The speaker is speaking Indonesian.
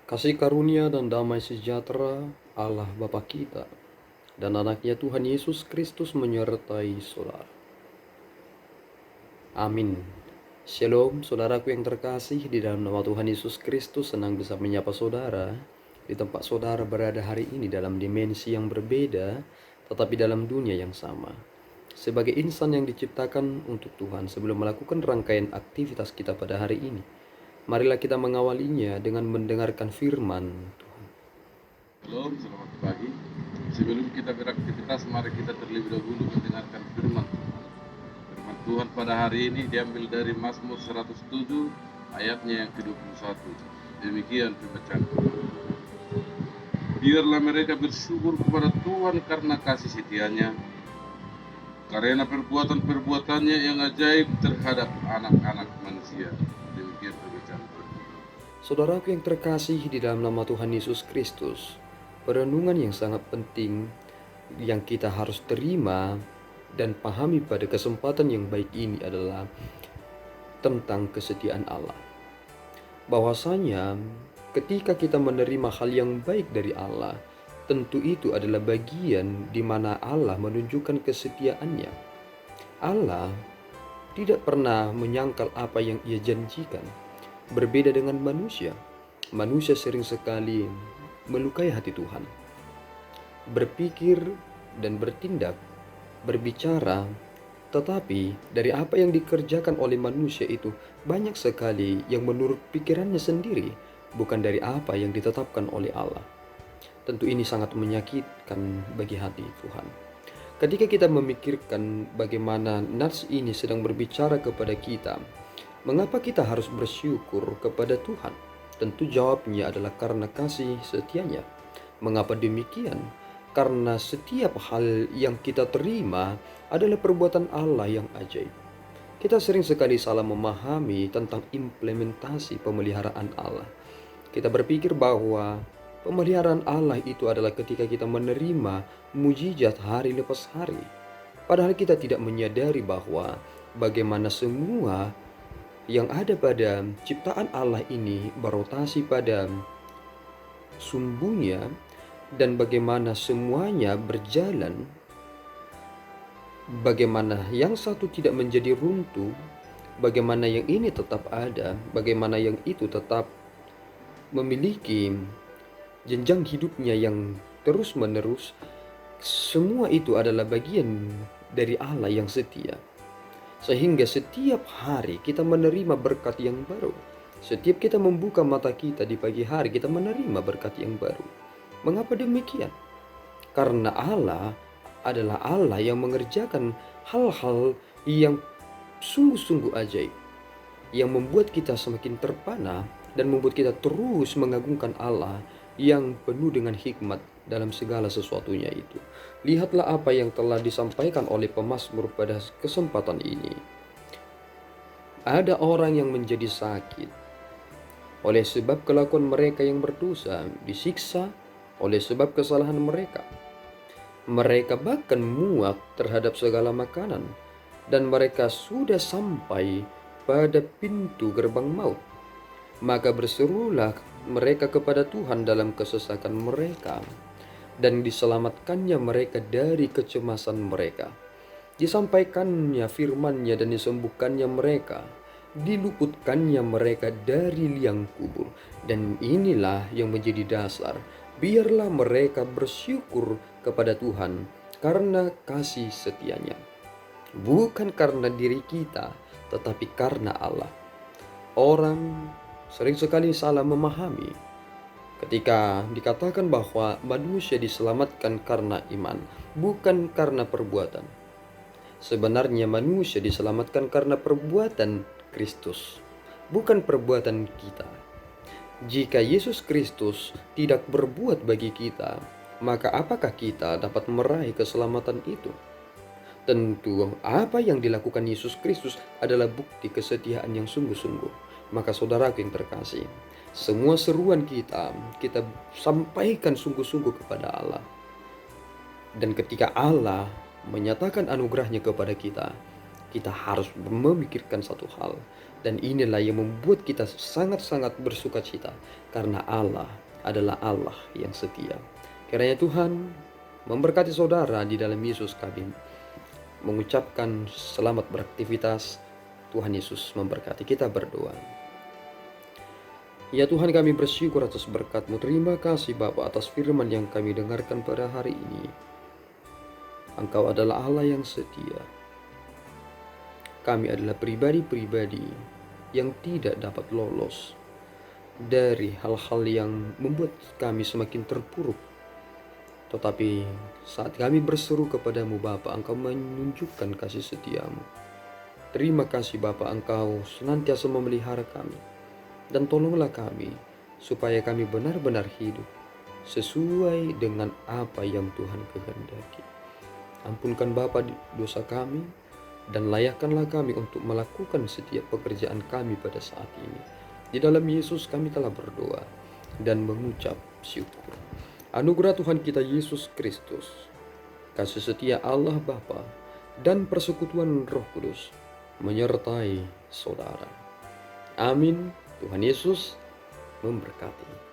Kasih karunia dan damai sejahtera Allah Bapa kita dan anaknya Tuhan Yesus Kristus menyertai saudara. Amin. Shalom saudaraku yang terkasih, di dalam nama Tuhan Yesus Kristus senang bisa menyapa saudara di tempat saudara berada hari ini dalam dimensi yang berbeda tetapi dalam dunia yang sama. Sebagai insan yang diciptakan untuk Tuhan, sebelum melakukan rangkaian aktivitas kita pada hari ini, marilah kita mengawalinya dengan mendengarkan firman Tuhan. Shalom, selamat pagi. Sebelum kita beraktivitas, mari kita terlebih dahulu mendengarkan firman Tuhan. Firman Tuhan pada hari ini diambil dari Mazmur 107 ayatnya yang ke-21. Demikian pembacaan Tuhan. Biarlah mereka bersyukur kepada Tuhan karena kasih setianya, karena perbuatan-perbuatannya yang ajaib terhadap anak-anak manusia. Demikian pembacaan Tuhan. Saudaraku yang terkasih di dalam nama Tuhan Yesus Kristus, perenungan yang sangat penting yang kita harus terima dan pahami pada kesempatan yang baik ini adalah tentang kesetiaan Allah. Bahwasanya ketika kita menerima hal yang baik dari Allah, tentu itu adalah bagian di mana Allah menunjukkan kesetiaannya. Allah tidak pernah menyangkal apa yang Ia janjikan. Berbeda dengan manusia, manusia sering sekali melukai hati Tuhan. Berpikir dan bertindak, berbicara, tetapi dari apa yang dikerjakan oleh manusia itu banyak sekali yang menurut pikirannya sendiri, bukan dari apa yang ditetapkan oleh Allah. Tentu ini sangat menyakitkan bagi hati Tuhan. Ketika kita memikirkan bagaimana nats ini sedang berbicara kepada kita, mengapa kita harus bersyukur kepada Tuhan? Tentu jawabnya adalah karena kasih setianya. Mengapa demikian? Karena setiap hal yang kita terima adalah perbuatan Allah yang ajaib. Kita sering sekali salah memahami tentang implementasi pemeliharaan Allah. Kita berpikir bahwa pemeliharaan Allah itu adalah ketika kita menerima mujizat hari lepas hari. Padahal kita tidak menyadari bahwa bagaimana semua yang ada pada ciptaan Allah ini berotasi pada sumbunya, dan bagaimana semuanya berjalan, bagaimana yang satu tidak menjadi runtuh, bagaimana yang ini tetap ada, bagaimana yang itu tetap memiliki jenjang hidupnya yang terus menerus. Semua itu adalah bagian dari Allah yang setia. Sehingga setiap hari kita menerima berkat yang baru. Setiap kita membuka mata kita di pagi hari, kita menerima berkat yang baru. Mengapa demikian? Karena Allah adalah Allah yang mengerjakan hal-hal yang sungguh-sungguh ajaib, yang membuat kita semakin terpana dan membuat kita terus mengagungkan Allah yang penuh dengan hikmat dalam segala sesuatunya itu. Lihatlah apa yang telah disampaikan oleh pemazmur pada kesempatan ini. Ada orang yang menjadi sakit oleh sebab kelakuan mereka yang berdosa, disiksa oleh sebab kesalahan mereka. Mereka bahkan muak terhadap segala makanan, dan mereka sudah sampai pada pintu gerbang maut. Maka berserulah mereka kepada Tuhan dalam kesesakan mereka, dan diselamatkannya mereka dari kecemasan mereka. Disampaikannya firman-Nya dan disembuhkannya mereka, diluputkannya mereka dari liang kubur. Dan inilah yang menjadi dasar, biarlah mereka bersyukur kepada Tuhan karena kasih setianya. Bukan karena diri kita, tetapi karena Allah. Orang sering sekali salah memahami ketika dikatakan bahwa manusia diselamatkan karena iman, bukan karena perbuatan. Sebenarnya manusia diselamatkan karena perbuatan Kristus, bukan perbuatan kita. Jika Yesus Kristus tidak berbuat bagi kita, maka apakah kita dapat meraih keselamatan itu? Tentu apa yang dilakukan Yesus Kristus adalah bukti kesetiaan yang sungguh-sungguh. Maka saudaraku yang terkasih, semua seruan kita sampaikan sungguh-sungguh kepada Allah. Dan ketika Allah menyatakan anugerahnya kepada kita, kita harus memikirkan satu hal. Dan inilah yang membuat kita sangat-sangat bersuka cita. Karena Allah adalah Allah yang setia. Kiranya Tuhan memberkati saudara di dalam Yesus. Kami mengucapkan selamat beraktivitas. Tuhan Yesus memberkati. Kita berdoa. Ya Tuhan, kami bersyukur atas berkat-Mu. Terima kasih Bapa atas firman yang kami dengarkan pada hari ini. Engkau adalah Allah yang setia. Kami adalah pribadi-pribadi yang tidak dapat lolos dari hal-hal yang membuat kami semakin terpuruk. Tetapi saat kami berseru kepadamu Bapa, Engkau menunjukkan kasih setiamu. Terima kasih Bapa, Engkau senantiasa memelihara kami. Dan tolonglah kami supaya kami benar-benar hidup sesuai dengan apa yang Tuhan kehendaki. Ampunkan Bapa dosa kami dan layakkanlah kami untuk melakukan setiap pekerjaan kami pada saat ini. Di dalam Yesus kami telah berdoa dan mengucap syukur. Anugerah Tuhan kita Yesus Kristus, kasih setia Allah Bapa, dan persekutuan Roh Kudus menyertai saudara. Amin. Tuhan Yesus memberkati.